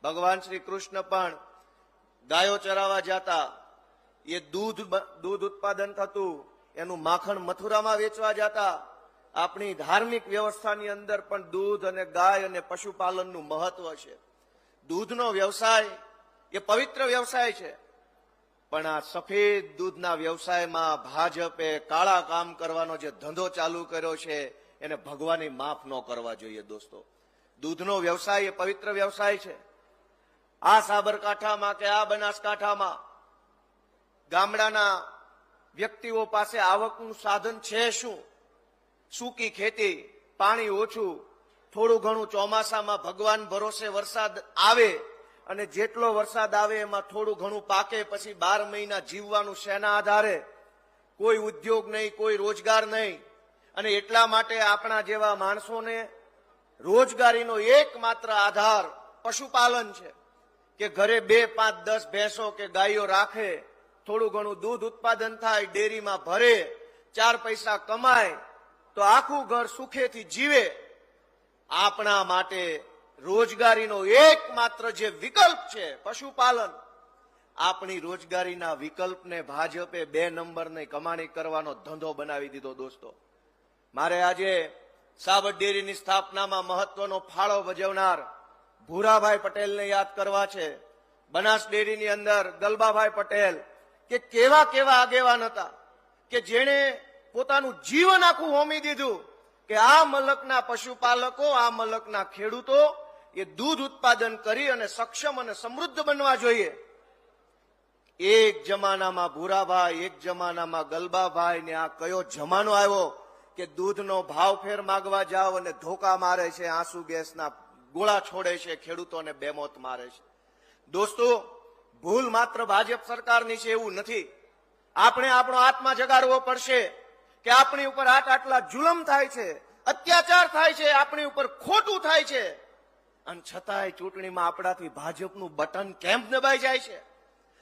ભગવાન શ્રી કૃષ્ણ પણ ગાયો ચરાવવા જતા, એ દૂધ ઉત્પાદન થતું, એનું માખણ મથુરામાં વેચવા જતા. આપણી ધાર્મિક વ્યવસ્થાની અંદર પણ દૂધ અને ગાય અને પશુપાલનનું મહત્વ છે. દૂધનો વ્યવસાય એ પવિત્ર વ્યવસાય છે, પણ આ સફેદ દૂધના વ્યવસાયમાં ભાજપે કાળા કામ કરવાનો જે ધંધો ચાલુ કર્યો છે એને ભગવાને માફ ન કરવા જોઈએ. દોસ્તો, દૂધનો વ્યવસાય એ પવિત્ર વ્યવસાય છે. આ સાબરકાંઠામાં કે આ બનાસકાંઠામાં ગામડાના વ્યક્તિઓ પાસે આવકનું સાધન છે શું? સૂકી ખેતી, પાણી ઓછું, થોડું ઘણું ચોમાસામાં ભગવાન ભરોસે વરસાદ આવે અને જેટલો વરસાદ આવે એમાં થોડું ઘણું પાકે, પછી 12 મહિના જીવવાનું શેના આધારે? કોઈ ઉદ્યોગ નહીં, કોઈ રોજગાર નહીં. અને એટલા માટે આપણા જેવા માણસોને રોજગારીનો એકમાત્ર આધાર પશુપાલન છે કે ઘરે 2, 5, 10 ભેંસો કે ગાયો રાખે, થોડું ઘણું દૂધ ઉત્પાદન થાય, ડેરીમાં ભરે, 4 પૈસા કમાય તો આખું ઘર સુખેથી જીવે. આપણા માટે રોજગારીનો એકમાત્ર જે વિકલ્પ છે પશુપાલન. આપણી રોજગારીના વિકલ્પને ભાજપે 2 નંબરની કમાણી કરવાનો ધંધો બનાવી દીધો. દોસ્તો, મારે આજે સાબર ડેરીની સ્થાપનામાં મહત્વનો ફાળો ભજવનાર ભૂરાભાઈ પટેલને યાદ કરવા છે. બનાસ ડેરીની અંદર ગલબાભાઈ પટેલ કે કેવા કેવા આગેવાન હતા કે જેણે પોતાનું જીવન આખું હોમી દીધું કે આ મલકના પશુપાલકો, આ મલકના ખેડૂતો એ દૂધ ઉત્પાદન કરી અને સક્ષમ અને સમૃદ્ધ બનવા જોઈએ. એક જમાનામાં ભૂરાભાઈ, એક જમાનામાં ગલબાભાઈ ને આ કયો જમાનો આવ્યો કે દૂધનો ભાવ ફેર માગવા જાવ અને ધોકા મારે છે, આંસુ ગેસના ગોળા છોડે છે, ખેડૂતોને બેમોત મારે છે. દોસ્તો, ભૂલ માત્ર ભાજપ સરકારની છે એવું નથી. આપણે આપણો આત્મા જગાડવો પડશે કે આપણી ઉપર આટલા જુલમ થાય છે, અત્યાચાર થાય છે, આપણી ઉપર ખોટું થાય છે, અને છતાંય ચૂંટણીમાં આપણાથી ભાજપનું બટન કેમ દબાઈ જાય છે?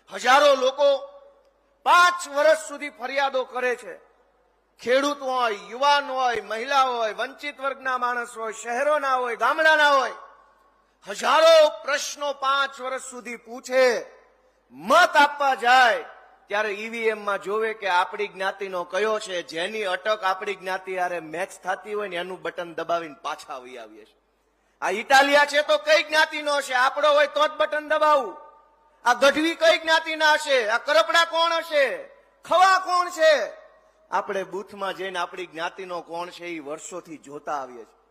હજારો લોકો 5 વર્ષ સુધી ફરિયાદો કરે છે. ખેડૂત હોય, યુવાન હોય, મહિલા હોય, વંચિત વર્ગના માણસ હોય, શહેરોના હોય, ગામડાના હોય, હજારો પ્રશ્નો 5 વર્ષ સુધી પૂછે. મત આપવા જાય ત્યારે ઈવીએમમાં જોવે કે આપણી જ્ઞાતિનો કયો છે. જેની અટક આપણી જ્ઞાતિ હારે મેચ થતી હોય ને એનું બટન દબાવીને પાછા આવી આવીએ છીએ. આ ઇટાલિયા છે તો કઈ જ્ઞાતિનો હશે? આપણો હોય તો જ બટન દબાવું. આ ગઢવી કઈ જ્ઞાતિના હશે? આ કરપડા કોણ હશે? ખવા કોણ છે? આપણે બૂથમાં જઈને આપણી જ્ઞાતિનો કોણ છે એ વર્ષોથી જોતા આવીએ છીએ.